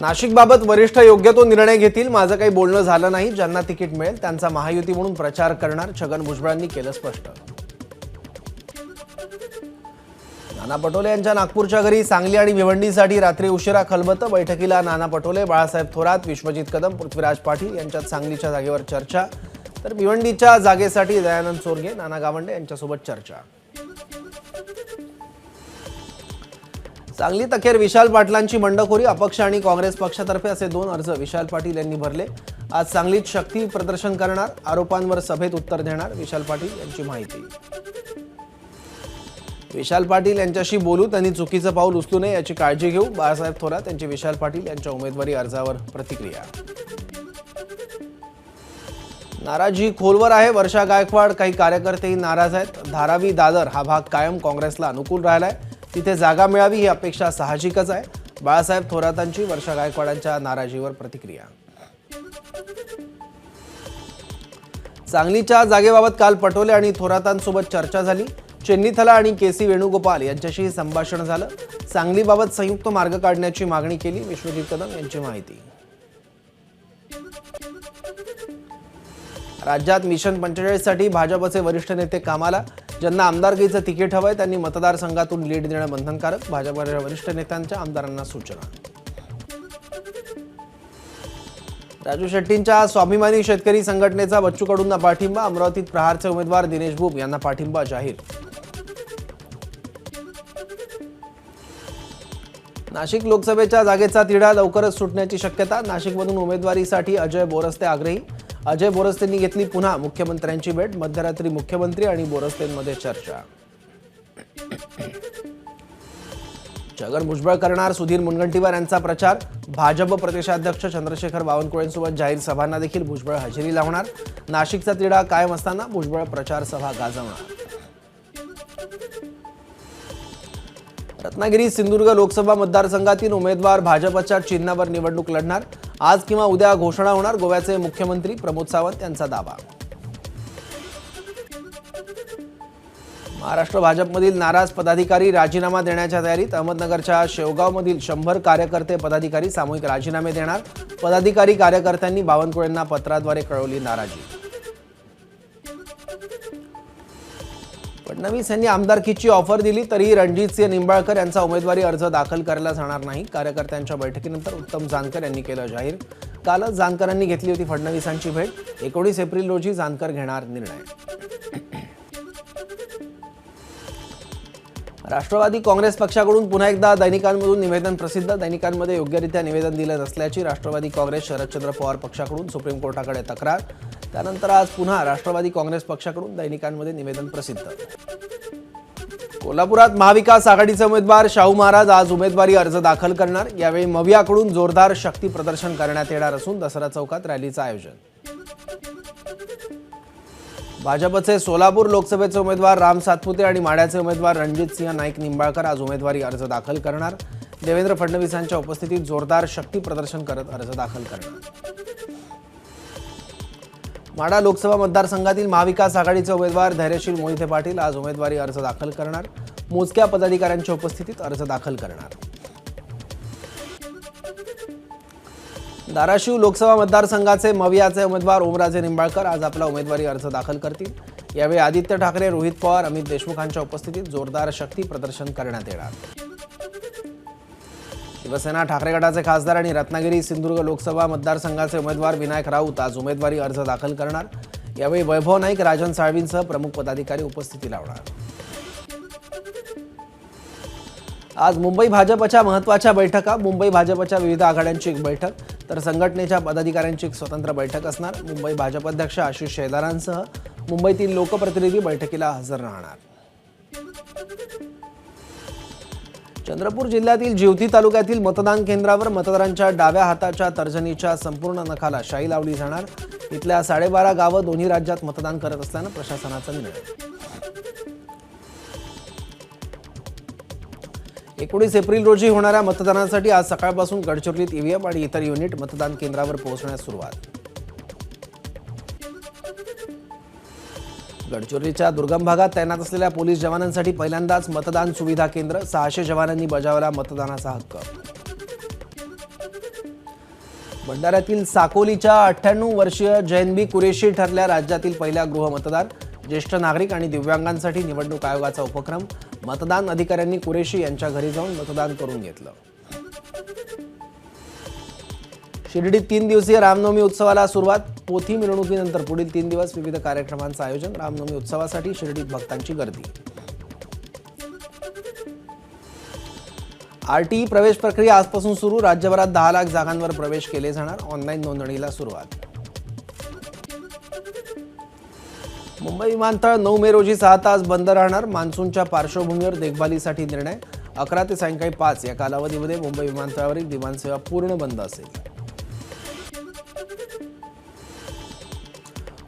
नाशिकबाबत वरिष्ठ योग्य तो निर्णय घेतील, माझं काही बोलणं झालं नाही, ज्यांना तिकीट मिळेल त्यांचा महायुती म्हणून प्रचार करणार, छगन भुजबळांनी केलं स्पष्ट। नाना पटोले यांच्या नागपूरच्या घरी सांगली आणि भिवंडीसाठी रात्री उशिरा खलबतं। बैठकीला नाना पटोले, बाळासाहेब थोरात, विश्वजित कदम, पृथ्वीराज पाटील यांच्यात सांगलीच्या जागेवर चर्चा, तर भिवंडीच्या जागेसाठी दयानंद सोरगे, नाना गावंडे यांच्यासोबत चर्चा। सांगलीत अखेर विशाल पाटलांची बंडखोरी, अपक्ष आणि काँग्रेस पक्षातर्फे असे 2 अर्ज विशाल पाटील यांनी भरले। आज सांगलीत शक्ती प्रदर्शन करणार, आरोपांवर सभेत उत्तर देणार, विशाल पाटील यांची माहिती। विशाल पाटील यांच्याशी बोलू, त्यांनी चुकीचं पाऊल उचलू नये याची काळजी घेऊ, बाळासाहेब थोरात यांची विशाल पाटील यांच्या उमेदवारी अर्जावर प्रतिक्रिया। नाराजी खोलवर आहे, वर्षा गायकवाड, काही कार्यकर्तेही नाराज आहेत। धारावी दादर हा भाग कायम काँग्रेसला अनुकूल राहिलाय, तिथे जागा मिळावी ही अपेक्षा साहजिकच आहे। बाळासाहेब थोरातांची वर्षा गायकवाडांच्या नाराजीवर प्रतिक्रिया। सांगलीच्या जागेबाबत काल पटोले आणि थोरातांसोबत चर्चा झाली। चेन्नीथला आणि केसी वेणुगोपाल यांच्याशी संभाषण झालं। सांगलीबाबत संयुक्त मार्ग काढण्याची मागणी केली, विश्वजित कदम यांची माहिती। राज्यात मिशन 45 साठी भाजपचे वरिष्ठ नेते कामाला, ज्यांना आमदारकीचं तिकीट हवंय त्यांनी मतदारसंघातून लीड देणं बंधनकारक, भाजपच्या वरिष्ठ नेत्यांच्या आमदारांना सूचना। राजू शेट्टींच्या स्वाभिमानी शेतकरी संघटनेचा बच्चू कडूंना पाठिंबा, अमरावतीत प्रहारचे उमेदवार दिनेश बुब यांना पाठिंबा जाहीर। नाशिक लोकसभेच्या जागेचा तिढा लवकरच सुटण्याची शक्यता, नाशिकमधून उमेदवारीसाठी अजय बोरस्ते आग्रही। अजय बोरस्तेंनी घेतली पुन्हा मुख्यमंत्र्यांची भेट, मध्यरात्री मुख्यमंत्री आणि बोरस्तेंमध्ये चर्चा। छगन भुजबळ करणार सुधीर मुनगंटीवार यांचा प्रचार, भाजप प्रदेशाध्यक्ष चंद्रशेखर बावनकुळेंसोबत जाहीर सभांना देखील भुजबळ हजेरी लावणार। नाशिकचा तिढा कायम असताना भुजबळ प्रचार सभा गाजवणार। रत्नागिरी सिंधुदुर्ग लोकसभा मतदारसंघातील उमेदवार भाजपच्या चिन्हावर निवडणूक लढणार, आज किंवा उद्या घोषणा होणार, गोव्याचे मुख्यमंत्री प्रमोद सावंत यांचा दावा। महाराष्ट्र भाजपमधील नाराज पदाधिकारी राजीनामा देण्याच्या तयारीत, अहमदनगरच्या शेवगावमधील 100 कार्यकर्ते पदाधिकारी सामूहिक राजीनामे देणार, पदाधिकारी कार्यकर्त्यांनी बावनकुळेंना पत्राद्वारे कळवली नाराजी। फडणवीस यांनी आमदारकीची ऑफर दिली तरीही रणजितसिंह निंबाळकर यांचा उमेदवारी अर्ज दाखल करायला जाणार नाही, कार्यकर्त्यांच्या बैठकीनंतर उत्तम जानकर यांनी केलं जाहीर। कालच जानकरांनी घेतली होती फडणवीसांची भेट, 19 एप्रिल रोजी जानकर घेणार निर्णय। राष्ट्रवादी काँग्रेस पक्षाकडून पुन्हा एकदा दैनिकांमधून निवेदन प्रसिद्ध, दैनिकांमध्ये योग्यरित्या निवेदन दिलं नसल्याची राष्ट्रवादी काँग्रेस शरदचंद्र पवार पक्षाकडून सुप्रीम कोर्टाकडे तक्रार। त्यानंतर आज पुन्हा राष्ट्रवादी काँग्रेस पक्षाकडून दैनिकांमध्ये निवेदन प्रसिद्ध। कोल्हापुरात महाविकास आघाडीचे उमेदवार शाहू महाराज आज उमेदवारी अर्ज दाखल करणार, यावेळी मवियाकडून जोरदार शक्ती प्रदर्शन करण्यात येणार असून दसरा चौकात रॅलीचं आयोजन। भाजपचे सोलापूर लोकसभेचे उमेदवार राम सातपुते आणि माढ्याचे उमेदवार रणजितसिंह नाईक निंबाळकर आज उमेदवारी अर्ज दाखल करणार, देवेंद्र फडणवीसांच्या उपस्थितीत जोरदार शक्ती प्रदर्शन करत अर्ज दाखल करणार। माढा लोकसभा मतदारसंघातील महाविकास आघाडीचे उमेदवार धैर्यशील मोहिते पाटील आज उमेदवारी अर्ज दाखल करणार, मोजक्या पदाधिकाऱ्यांच्या उपस्थितीत अर्ज दाखल करणार। धाराशिव लोकसभा मतदारसंघाचे मवियाचे उमेदवार ओमराजे निंबाळकर आज आपला उमेदवारी अर्ज दाखल करतील, यावेळी आदित्य ठाकरे, रोहित पवार, अमित देशमुखांच्या उपस्थितीत जोरदार शक्ती प्रदर्शन करण्यात येणार। शिवसेना ठाकरे गटाचे खासदार आणि रत्नागिरी सिंधुदुर्ग लोकसभा मतदारसंघाचे उमेदवार विनायक राऊत आज उमेदवारी अर्ज दाखल करणार, यावेळी वैभव नाईक, राजन साळवींसह प्रमुख पदाधिकारी उपस्थिती लावणार। आज मुंबई भाजपच्या महत्त्वाच्या बैठका, मुंबई भाजपच्या विविध आघाड्यांची एक बैठक तर संघटनेच्या पदाधिकाऱ्यांची एक स्वतंत्र बैठक असणार। मुंबई भाजप अध्यक्ष आशिष शेलारांसह मुंबईतील लोकप्रतिनिधी बैठकीला हजर राहणार। चंद्रपूर जिल्ह्यातील जिवती तालुक्यातील मतदान केंद्रावर मतदारांच्या डाव्या हाताच्या तर्जनीच्या संपूर्ण नखाला शाई लावली जाणार, इथल्या 12.5 गावं दोन्ही राज्यात मतदान करत असल्यानं प्रशासनाचा निर्णय। 19 एप्रिल रोजी होणाऱ्या मतदानासाठी आज सकाळपासून गडचिरोलीत ईव्हीएम आणि इतर युनिट मतदान केंद्रावर पोहोचण्यास सुरुवात। गडचिरोलीच्या दुर्गम भागात तैनात असलेल्या पोलीस जवानांसाठी पहिल्यांदाच मतदान सुविधा केंद्र, 600 जवानांनी बजावला मतदानाचा हक्क। भंडाऱ्यातील साकोलीच्या 98 वर्षीय जैनबी कुरेशी ठरल्या राज्यातील पहिल्या गृहमतदार. ज्येष्ठ नागरिक आणि दिव्यांगांसाठी निवडणूक आयोगाचा उपक्रम. मतदान अधिकाऱ्यांनी कुरेशी यांच्या घरी जाऊन मतदान करून घेतलं. शिर्डीत 3 दिवसीय रामनवमी उत्सवाला सुरुवात. पोथी मिरवणुकीनंतर पुढील 3 दिवस विविध कार्यक्रमांचं आयोजन. रामनवमी उत्सवासाठी शिर्डीत भक्तांची गर्दी. आरटीई प्रवेश प्रक्रिया आजपासून सुरू. राज्यभरात 10 लाख जागांवर प्रवेश केले जाणार. ऑनलाईन नोंदणीला सुरुवात. मुंबई विमानतळ 9 मे रोजी 6 तास बंद राहणार. मान्सूनच्या पार्श्वभूमीवर देखभालीसाठी निर्णय. 11 ते सायंकाळी 5 या कालावधीमध्ये मुंबई विमानतळावरील विमानसेवा पूर्ण बंद असेल.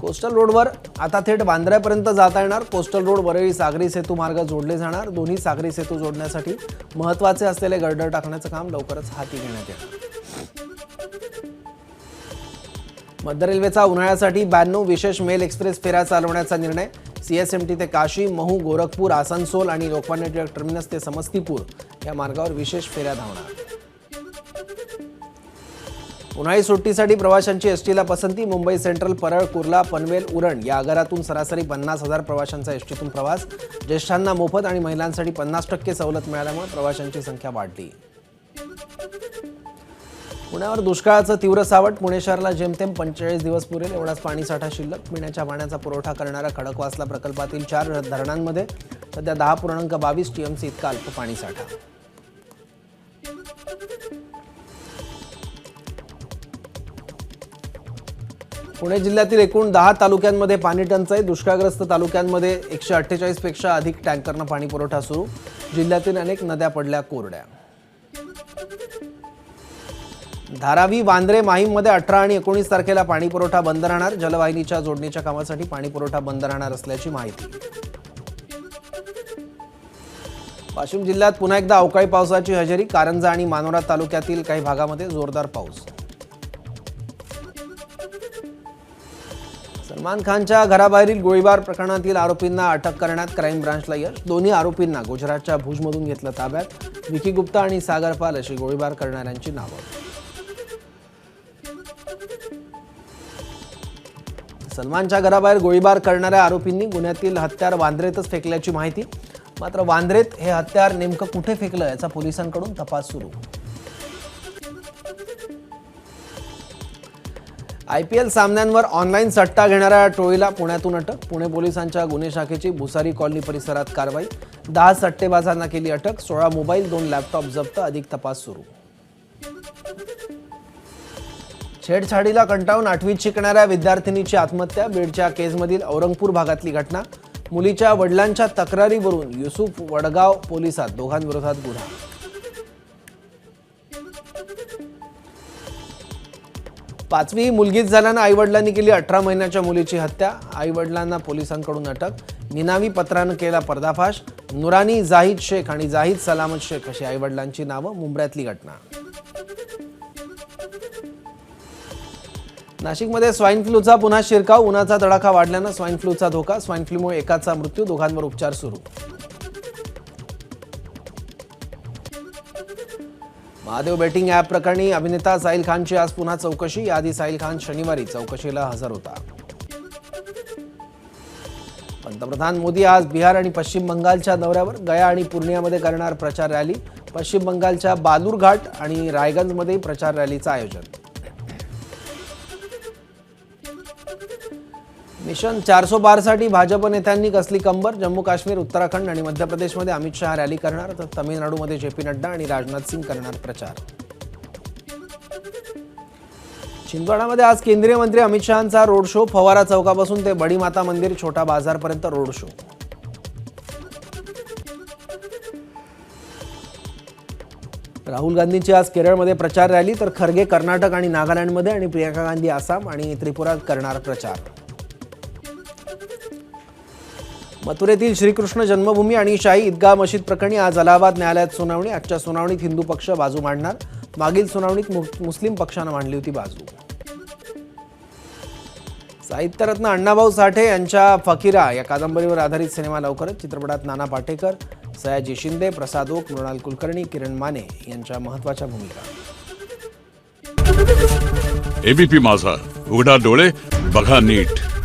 कोस्टल रोडवर आता थेट बांद्र्यापर्यंत जाता येणार. कोस्टल रोड वरळी सागरी सेतू मार्ग जोडले जाणार. दोन्ही सागरी सेतू जोडण्यासाठी महत्त्वाचे असलेले गर्डर टाकण्याचं काम लवकरच हाती घेण्यात येणार. मध्य रेल्वेचा उन्हाळ्यासाठी 92 विशेष मेल एक्सप्रेस फेऱ्या चालवण्याचा निर्णय. सीएसएमटी ते काशी, महू, गोरखपूर, आसनसोल आणि लोकमान्य टिळक टर्मिनस ते समस्तीपूर या मार्गावर विशेष फेऱ्या धावणार. उन्हाळी सुट्टीसाठी प्रवाशांची एसटीला पसंती. मुंबई सेंट्रल, परळ, कुर्ला, पनवेल, उरण या आगारातून सरासरी 50,000 प्रवाशांचा एसटीतून प्रवास. ज्येष्ठांना मोफत आणि महिलांसाठी 50% सवलत मिळाल्यामुळे प्रवाशांची संख्या वाढली. पुण्यावर दुष्काळाचं तीव्र सावट. पुणे शहराला जेमतेम 45 दिवस पुरेल एवढाच पाणीसाठा शिल्लक. पिण्याच्या पाण्याचा पुरवठा करणाऱ्या खडकवासला प्रकल्पातील 4 धरणांमध्ये सध्या 10.22 टीएमसी इतका अल्प पाणीसाठा. पुणे जिल्ह्यातील एकूण 10 तालुक्यांमध्ये पाणी टंचाई. दुष्काळग्रस्त तालुक्यांमध्ये 148 पेक्षा अधिक टँकरनं पाणी पुरवठा सुरू. जिल्ह्यातील अनेक नद्या पडल्या कोरड्या. धारावी, वांद्रे, माहीममध्ये 18 आणि 19 तारखेला पाणी पुरवठा बंद राहणार. जलवाहिनीच्या जोडणीच्या कामासाठी पाणी पुरवठा बंद राहणार असल्याची माहिती. वाशिम जिल्ह्यात पुन्हा एकदा अवकाळी पावसाची हजेरी. कारंजा आणि मानोरा तालुक्यातील काही भागामध्ये जोरदार पाऊस. सलमान खानच्या घराबाहेरील गोळीबार प्रकरणातील आरोपींना अटक करण्यात क्राईम ब्रांचला यश. दोन्ही आरोपींना गुजरातच्या भुजमधून घेतलं ताब्यात. विकी गुप्ता आणि सागर पाल अशी गोळीबार करणाऱ्यांची नावं. सलमानच्या घराबाहेर गोळीबार करणाऱ्या आरोपींनी गुन्ह्यातील हत्यार वांद्रेतच फेकल्याची माहिती. मात्र वांद्रेत हे हत्यार नेमकं कुठे फेकलं याचा पोलिसांकडून तपास सुरू. IPL सामन्यांवर ऑनलाईन सट्टा घेणाऱ्या टोळीला पुण्यातून अटक. पुणे पोलिसांच्या गुन्हे शाखेची भुसारी कॉलनी परिसरात कारवाई. 10 सट्टेबाजांना केली अटक. 16 मोबाईल, 2 लॅपटॉप जप्त. अधिक तपास सुरू. छेडछाडीला कंटाळून 8वीत शिकणाऱ्या विद्यार्थिनीची आत्महत्या. बीडच्या केजमधील औरंगपूर भागातली घटना. मुलीच्या वडिलांच्या तक्रारीवरून युसुफ वडगाव पोलिसात. दोघांविरोधात गुन्हा. पाचवी मुलगीच झाल्यानं आईवडिलांनी केली 18 महिन्याच्या मुलीची हत्या. आईवडिलांना पोलिसांकडून अटक. निनावी पत्रानं केला पर्दाफाश. नुरानी जाहिद शेख आणि जाहिद सलामत शेख अशी आईवडिलांची नावं. मुंबऱ्यातली घटना. नाशिकमध्ये स्वाईन फ्लूचा पुन्हा शिरकाव. उन्हाचा तडाखा वाढल्यानं स्वाईन फ्लूचा धोका. स्वाईन फ्लूमुळे एकाचा मृत्यू. दोघांवर उपचार सुरू. महादेव बेटिंग ॲप प्रकरणी अभिनेता साहिल खानची आज पुन्हा चौकशी. याआधी साहिल खान शनिवारी चौकशीला हजर होता. पंतप्रधान मोदी आज बिहार आणि पश्चिम बंगालच्या दौऱ्यावर. गया आणि पूर्णियामध्ये करणार प्रचार रॅली. पश्चिम बंगालच्या बालूरघाट आणि रायगंजमध्ये प्रचार रॅलीचं आयोजन. मिशन 400 पारसाठी भाजप नेत्यांनी कसली कंबर. जम्मू काश्मीर, उत्तराखंड आणि मध्य प्रदेशमध्ये अमित शहा रॅली करणार. तर तमिळनाडूमध्ये JP नड्डा आणि राजनाथ सिंग करणार प्रचार. छिंदवाडामध्ये आज केंद्रीय मंत्री अमित शहांचा रोड शो. फवारा चौकापासून ते बडी माता मंदिर, छोटा बाजारपर्यंत रोड शो. राहुल गांधींची आज केरळमध्ये प्रचार रॅली. तर खरगे कर्नाटक आणि नागालँडमध्ये आणि प्रियंका गांधी आसाम आणि त्रिपुरात करणार प्रचार. मथुरेतील श्रीकृष्ण जन्मभूमी आणि शाही ईदगाह मशीद प्रकरणी आज अलाहाबाद न्यायालयात सुनावणी. आजच्या सुनावणीत हिंदू पक्ष बाजू मांडणार. मागील सुनावणीत मुस्लिम पक्षानं मांडली होती बाजू. साहित्यरत्न अण्णाभाऊ साठे यांच्या फकीरा या कादंबरीवर आधारित सिनेमा लवकरच. चित्रपटात नाना पाटेकर, सयाजी शिंदे, प्रसाद ओक, मृणाल कुलकर्णी, किरण माने यांच्या महत्त्वाच्या भूमिका. एबीपी माझा, उघडा डोळे बघा नीट.